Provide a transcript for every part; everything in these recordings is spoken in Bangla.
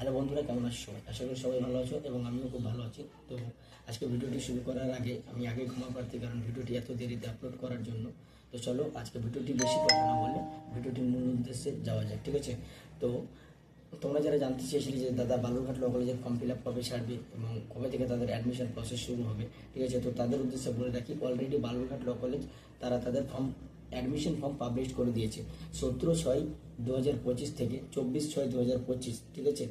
হ্যালো বন্ধুরা, কেমন আছো সবাই? আশা করি সবাই ভালো আছো এবং আমিও খুব ভালো আছি। তো আজকে ভিডিওটি শুরু করার আগে আমি আগে ক্ষমা প্রার্থী, কারণ ভিডিওটি এত দেরিতে আপলোড করার জন্য। তো চলো আজকে ভিডিওটি বেশি কথা না বলে ভিডিওটির মূল উদ্দেশ্যে যাওয়া যাক, ঠিক আছে? তো তোমরা যারা জানতে চেয়েছিলে যে দাদা বালুরঘাট ল কলেজের ফর্ম ফিল আপ কবে ছাড়বে এবং কবে থেকে তাদের অ্যাডমিশন প্রসেস শুরু হবে, ঠিক আছে? তো তাদের উদ্দেশ্যে বলে রাখি, অলরেডি বালুরঘাট ল কলেজ তারা তাদের অ্যাডমিশন ফর্ম পাবলিশ করে দিয়েছে 17/6/2025 থেকে 24/6/2025, ঠিক আছে?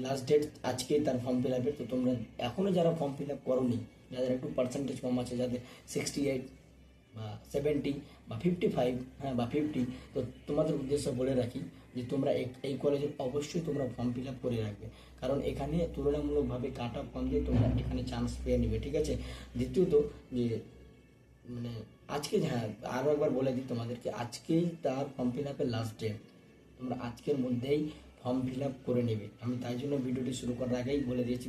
লাস্ট ডেট আজকেই তার ফর্ম ফিল আপের। তো তোমরা এখনও যারা ফর্ম ফিল আপ করোনি, যাদের একটু পার্সেন্টেজ কম আছে, যাদের 68 বা 70 বা 55, হ্যাঁ, বা 50, তো তোমাদের উদ্দেশ্যে বলে রাখি যে তোমরা এই কলেজে অবশ্যই তোমরা ফর্ম ফিল আপ করে রাখবে, কারণ এখানে তুলনামূলকভাবে কাট অফ কম দিয়ে তোমরা এখানে চান্স পেয়ে নেবে, ঠিক আছে? দ্বিতীয়ত যে মানে আজকে, হ্যাঁ, আরও একবার বলে দিই তোমাদেরকে, আজকেই তার ফর্ম ফিল আপের লাস্ট ডেট। তোমরা আজকের মধ্যেই ফর্ম ফিল আপ করে নেবে। আমি তাই জন্য ভিডিওটি শুরু করার আগেই বলে দিয়েছি,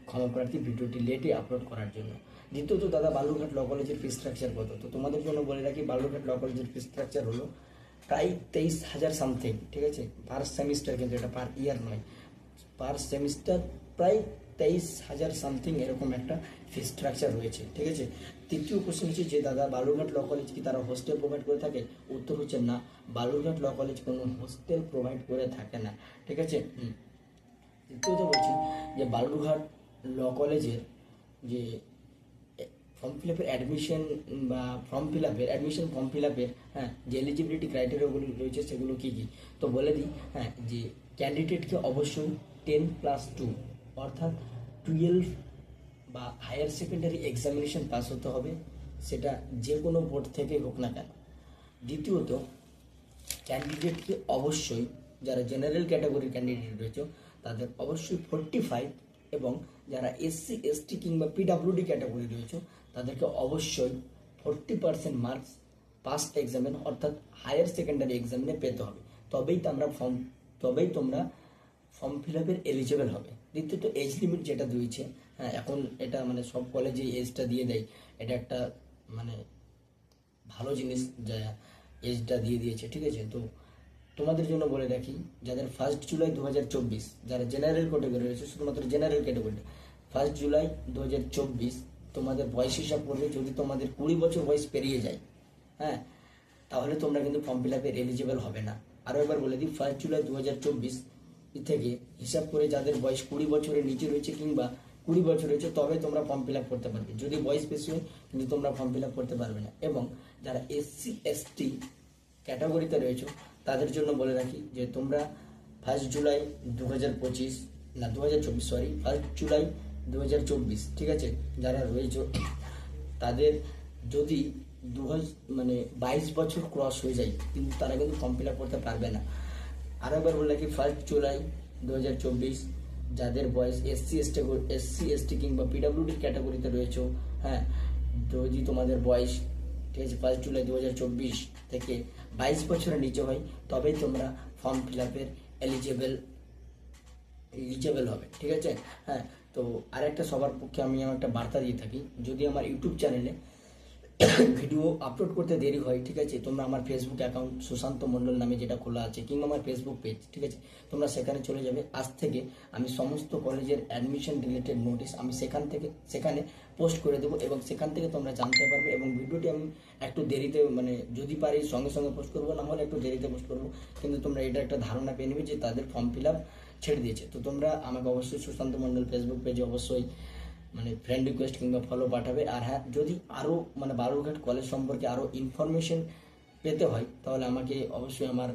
ক্ষমা প্রার্থী ভিডিওটি লেটে আপলোড করার জন্য। দ্বিতীয়ত দাদা, বালুরঘাট ল কলেজের ফি স্ট্রাকচার কত? তো তোমাদের জন্য বলে রাখি, বালুরঘাট ল কলেজের ফি স্ট্রাকচার হলো প্রায় 23,000 সামথিং, ঠিক আছে? পার সেমিস্টার, কিন্তু এটা পার ইয়ার নয়, পার সেমিস্টার প্রায় 23,000 সামথিং এরকম একটা ফি স্ট্রাকচার রয়েছে, ঠিক আছে? তৃতীয় কোশ্চেন হচ্ছে যে দাদা, বালুরঘাট ল কলেজ কি তারা হোস্টেল প্রোভাইড করে থাকে? উত্তর হচ্ছে না, বালুরঘাট ল কলেজ কোনো হোস্টেল প্রোভাইড করে থাকে না, ঠিক আছে? তৃতীয়ত বলছি যে বালুরঘাট ল কলেজের যে ফর্ম ফিল আপের অ্যাডমিশন বা ফর্ম ফিল আপের, হ্যাঁ, যে এলিজিবিলিটি ক্রাইটেরিয়াগুলো রয়েছে সেগুলো কী কী, তো বলে দিই। হ্যাঁ, যে ক্যান্ডিডেটকে অবশ্যই 10+2 অর্থাৎ 12 বা হায়ার সেকেন্ডারি এক্সামিনেশন পাস হতে হবে, সেটা যে কোনো বোর্ড থেকে হোক না কেন। দ্বিতীয়ত, ক্যান্ডিডেটকে অবশ্যই, যারা জেনারেল ক্যাটাগরির ক্যান্ডিডেট রয়েছে তাদের অবশ্যই 45, এবং যারা SC ST কিংবা PWD ক্যাটাগরি রয়েছে তাদেরকে অবশ্যই 40% মার্কস পাস্ট এক্সামিন অর্থাৎ হায়ার সেকেন্ডারি এক্সামিনে পেতে হবে, তবেই তোমরা ফর্ম ফিল আপের এলিজিবল হবে। দ্বিতীয়ত, এজ লিমিট যেটা দিয়েছে, হ্যাঁ, এখন এটা মানে সব কলেজে এজটা দিয়ে দেয়, এটা একটা মানে ভালো জিনিস যা এজটা দিয়ে দিয়েছে, ঠিক আছে? তো তোমাদের জন্য বলে রাখি, যাদের 1 জুলাই 2024, যারা জেনারেল ক্যাটাগরি রয়েছে, শুধুমাত্র জেনারেল ক্যাটাগরি 1 জুলাই 2024 তোমাদের বয়স হিসাব করবে। যদি তোমাদের 20 বছর বয়স পেরিয়ে যায়, হ্যাঁ, তাহলে তোমরা কিন্তু ফর্ম ফিল আপের এলিজিবল হবে না। আরও একবার বলে দিই, 1 জুলাই 2024 থেকে হিসাব করে যাদের বয়স 20 বছরের নিচে রয়েছে কিংবা 20 বছর রয়েছে, তবে তোমরা ফর্ম ফিল আপ করতে পারবে। যদি বয়স বেশি হয় কিন্তু তোমরা ফর্ম ফিল আপ করতে পারবে না। এবং যারা SC ST ক্যাটাগরিতে রয়েছে তাদের জন্য বলে রাখি যে তোমরা 1 জুলাই 2024, 1 জুলাই 2024, ঠিক আছে, যারা রয়েছে তাদের যদি 22 বছর ক্রস হয়ে যায় কিন্তু তারা কিন্তু ফর্ম ফিল আপ করতে পারবে না। আরও একবার বলে রাখি, 1 জুলাই 2024 যাদের বয়স SC ST কিংবা PWD ক্যাটাগরিতে রয়েছে, হ্যাঁ, যদি তোমাদের বয়স, ঠিক আছে, 1 জুলাই 2024 থেকে 22 বছরের নিচে হয়, তবেই তোমরা ফর্ম ফিল আপের এলিজেবল হবে, ঠিক আছে? হ্যাঁ, তো আরেকটা সবার পক্ষে আমি আমার একটা বার্তা দিয়ে থাকি, যদি আমার ইউটিউব চ্যানেলে ভিডিও আপলোড করতে দেরি হয়, ঠিক আছে, তোমরা আমার ফেসবুক অ্যাকাউন্ট সুশান্ত মণ্ডল নামে যেটা খোলা আছে কিংবা আমার ফেসবুক পেজ, ঠিক আছে, তোমরা সেখানে চলে যাবে। আজ থেকে আমি সমস্ত কলেজের অ্যাডমিশন রিলেটেড নোটিশ আমি সেখানে পোস্ট করে দেবো এবং সেখান থেকে তোমরা জানতে পারবে। এবং ভিডিওটি আমি একটু দেরিতে, মানে যদি পারি সঙ্গে সঙ্গে পোস্ট করবো, না হলে একটু দেরিতে পোস্ট করবো, কিন্তু তোমরা এটা একটা ধারণা পেয়ে নেবে যে তাদের ফর্ম ফিল আপ ছেড়ে দিয়েছে। তো তোমরা আমাকে অবশ্যই সুশান্ত মণ্ডল ফেসবুক পেজে অবশ্যই মানে ফ্রেন্ড রিকোয়েস্ট কিংবা ফলো পাঠাবে। আর হ্যাঁ, যদি আরও মানে বালুরঘাট কলেজ সম্পর্কে আরও ইনফরমেশন পেতে হয় তাহলে আমাকে অবশ্যই আমার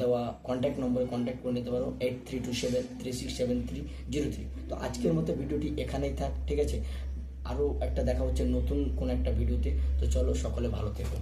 দেওয়া কন্ট্যাক্ট নম্বরে কন্ট্যাক্ট করে নিতে পারো, 8327367303। তো আজকের মতো ভিডিওটি এখানেই থাক, ঠিক আছে? আরও একটা দেখা হচ্ছে নতুন কোন একটা ভিডিওতে। তো চলো, সকলে ভালো থেকো।